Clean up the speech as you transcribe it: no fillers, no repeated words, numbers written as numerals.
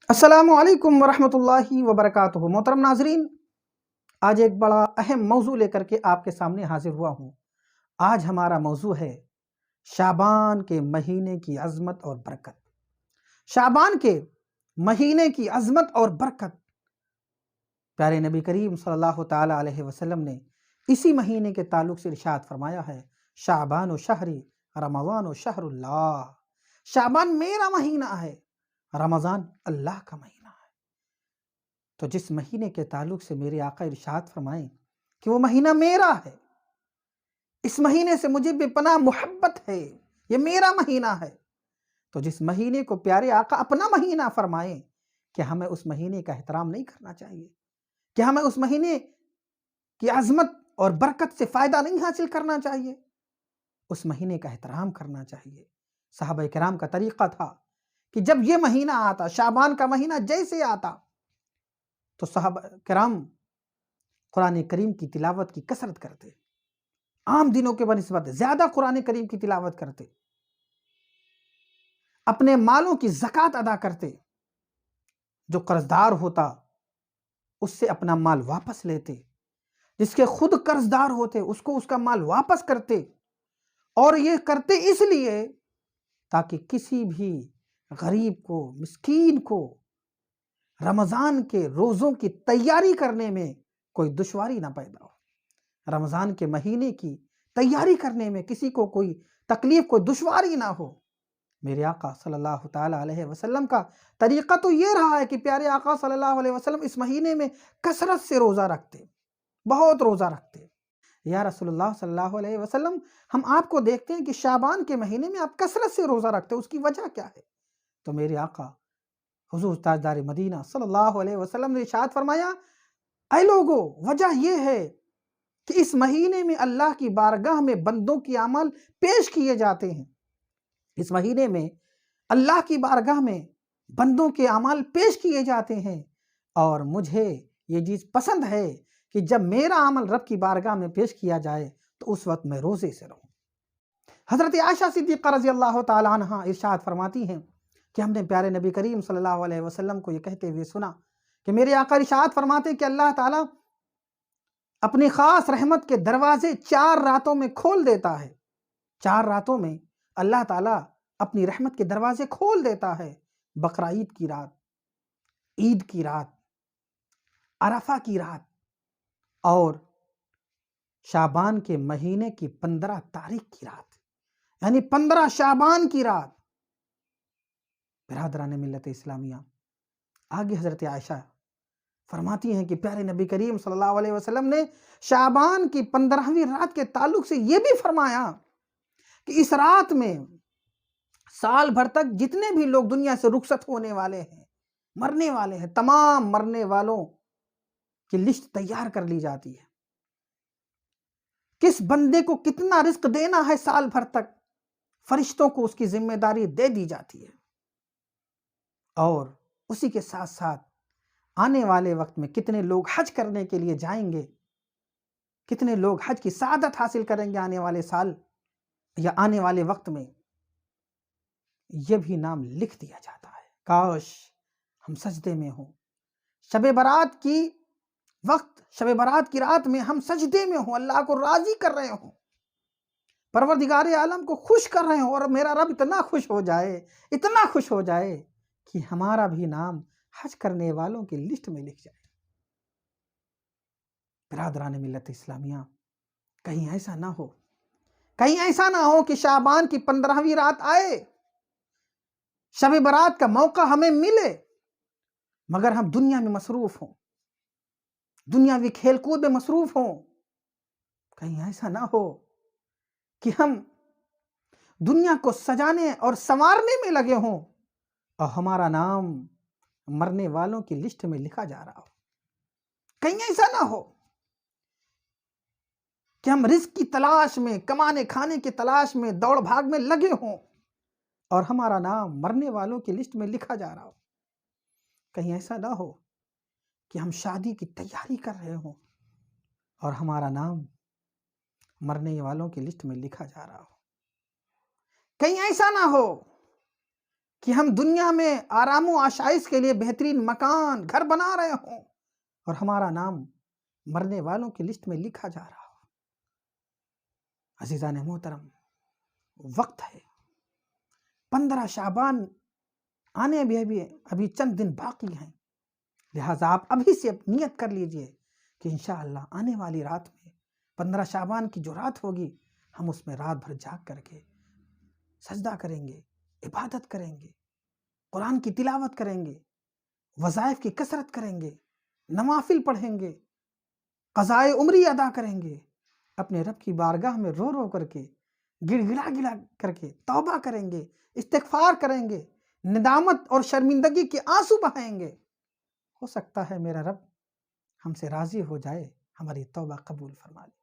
السلام علیکم ورحمۃ اللہ وبرکاتہ۔ محترم ناظرین، آج ایک بڑا اہم موضوع لے کر کے آپ کے سامنے حاضر ہوا ہوں۔ آج ہمارا موضوع ہے شعبان کے مہینے کی عظمت اور برکت۔ شعبان کے مہینے کی عظمت اور برکت پیارے نبی کریم صلی اللہ تعالی علیہ وسلم نے اسی مہینے کے تعلق سے ارشاد فرمایا ہے، شعبان و شہری رمضان و شہر اللہ۔ شعبان میرا مہینہ ہے، رمضان اللہ کا مہینہ ہے۔ تو جس مہینے کے تعلق سے میرے آقا ارشاد فرمائیں کہ وہ مہینہ میرا ہے، اس مہینے سے مجھے بے پناہ محبت ہے، یہ میرا مہینہ ہے، تو جس مہینے کو پیارے آقا اپنا مہینہ فرمائیں کہ ہمیں اس مہینے کا احترام نہیں کرنا چاہیے، کہ ہمیں اس مہینے کی عظمت اور برکت سے فائدہ نہیں حاصل کرنا چاہیے، اس مہینے کا احترام کرنا چاہیے۔ صحابہ کرام کا طریقہ تھا کہ جب یہ مہینہ آتا، شعبان کا مہینہ جیسے آتا، تو صحابہ کرام قرآن کریم کی تلاوت کی کثرت کرتے، عام دنوں کے بنسبت زیادہ قرآن کریم کی تلاوت کرتے، اپنے مالوں کی زکوٰۃ ادا کرتے، جو قرضدار ہوتا اس سے اپنا مال واپس لیتے، جس کے خود قرضدار ہوتے اس کو اس کا مال واپس کرتے، اور یہ کرتے اس لیے تاکہ کسی بھی غریب کو، مسکین کو رمضان کے روزوں کی تیاری کرنے میں کوئی دشواری نہ پیدا ہو، رمضان کے مہینے کی تیاری کرنے میں کسی کو کوئی تکلیف، کوئی دشواری نہ ہو۔ میرے آقا صلی اللہ تعالیٰ علیہ وسلم کا طریقہ تو یہ رہا ہے کہ پیارے آقا صلی اللہ علیہ وسلم اس مہینے میں کثرت سے روزہ رکھتے، بہت روزہ رکھتے۔ یا رسول اللہ صلی اللہ علیہ وسلم، ہم آپ کو دیکھتے ہیں کہ شعبان کے مہینے میں آپ کثرت سے روزہ رکھتے، اس کی وجہ کیا ہے؟ تو میرے آقا حضور تاجدار مدینہ صلی اللہ علیہ وسلم نے ارشاد فرمایا، اے لوگو، وجہ یہ ہے کہ اس مہینے میں اللہ کی بارگاہ میں بندوں کی اعمال پیش کیے جاتے ہیں۔ اس مہینے میں اللہ کی بارگاہ میں بندوں کے اعمال پیش کیے جاتے ہیں، اور مجھے یہ چیز پسند ہے کہ جب میرا عمل رب کی بارگاہ میں پیش کیا جائے تو اس وقت میں روزے سے رہوں۔ حضرت عائشہ صدیقہ رضی اللہ تعالی عنہ ارشاد فرماتی ہیں کہ ہم نے پیارے نبی کریم صلی اللہ علیہ وسلم کو یہ کہتے ہوئے سنا کہ میرے آقا ارشاد فرماتے کہ اللہ تعالیٰ اپنی خاص رحمت کے دروازے 4 راتوں میں کھول دیتا ہے۔ 4 راتوں میں اللہ تعالیٰ اپنی رحمت کے دروازے کھول دیتا ہے، بقرعید کی رات، عید کی رات، عرفہ کی رات، اور شعبان کے مہینے کی 15 تاریخ کی رات، یعنی 15 شعبان کی رات۔ برادران ملت اسلامیہ، آگے حضرت عائشہ فرماتی ہیں کہ پیارے نبی کریم صلی اللہ علیہ وسلم نے شعبان کی 15ویں رات کے تعلق سے یہ بھی فرمایا کہ اس رات میں سال بھر تک جتنے بھی لوگ دنیا سے رخصت ہونے والے ہیں، مرنے والے ہیں، تمام مرنے والوں کی لسٹ تیار کر لی جاتی ہے، کس بندے کو کتنا رزق دینا ہے سال بھر تک، فرشتوں کو اس کی ذمہ داری دے دی جاتی ہے، اور اسی کے ساتھ ساتھ آنے والے وقت میں کتنے لوگ حج کرنے کے لیے جائیں گے، کتنے لوگ حج کی سعادت حاصل کریں گے آنے والے سال یا آنے والے وقت میں، یہ بھی نام لکھ دیا جاتا ہے۔ کاش ہم سجدے میں ہوں، شب برات کی وقت، شب برات کی رات میں ہم سجدے میں ہوں، اللہ کو راضی کر رہے ہوں، پروردگار عالم کو خوش کر رہے ہوں، اور میرا رب اتنا خوش ہو جائے، اتنا خوش ہو جائے کہ ہمارا بھی نام حج کرنے والوں کی لسٹ میں لکھ جائے۔ برادران ملت اسلامیہ، کہیں ایسا نہ ہو، کہیں ایسا نہ ہو کہ شعبان کی 15ویں رات آئے، شب برات کا موقع ہمیں ملے، مگر ہم دنیا میں مصروف ہوں، دنیاوی کھیل کود میں مصروف ہوں۔ کہیں ایسا نہ ہو کہ ہم دنیا کو سجانے اور سنوارنے میں لگے ہوں اور ہمارا نام مرنے والوں کی لسٹ میں لکھا جا رہا ہو۔ کہیں ایسا نہ ہو کہ ہم رزق کی تلاش میں، کمانے کھانے کی تلاش میں، دوڑ بھاگ میں لگے ہوں اور ہمارا نام مرنے والوں کی لسٹ میں لکھا جا رہا ہو۔ کہیں ایسا نہ ہو کہ ہم شادی کی تیاری کر رہے ہوں اور ہمارا نام مرنے والوں کی لسٹ میں لکھا جا رہا ہو۔ کہیں ایسا نہ ہو کہ ہم دنیا میں آرام و آشائش کے لیے بہترین مکان گھر بنا رہے ہوں اور ہمارا نام مرنے والوں کی لسٹ میں لکھا جا رہا ہو۔ عزیزان محترم، وقت ہے، 15 شعبان آنے بھی ابھی چند دن باقی ہیں، لہٰذا آپ ابھی سے نیت کر لیجئے کہ انشاءاللہ آنے والی رات میں 15 شعبان کی جو رات ہوگی، ہم اس میں رات بھر جاگ کر کے سجدہ کریں گے، عبادت کریں گے، قرآن کی تلاوت کریں گے، وظائف کی کثرت کریں گے، نوافل پڑھیں گے، قضائے عمری ادا کریں گے، اپنے رب کی بارگاہ میں رو رو کر کے، گڑ گڑا کر کے توبہ کریں گے، استغفار کریں گے، ندامت اور شرمندگی کے آنسو بہائیں گے۔ ہو سکتا ہے میرا رب ہم سے راضی ہو جائے، ہماری توبہ قبول فرما لے۔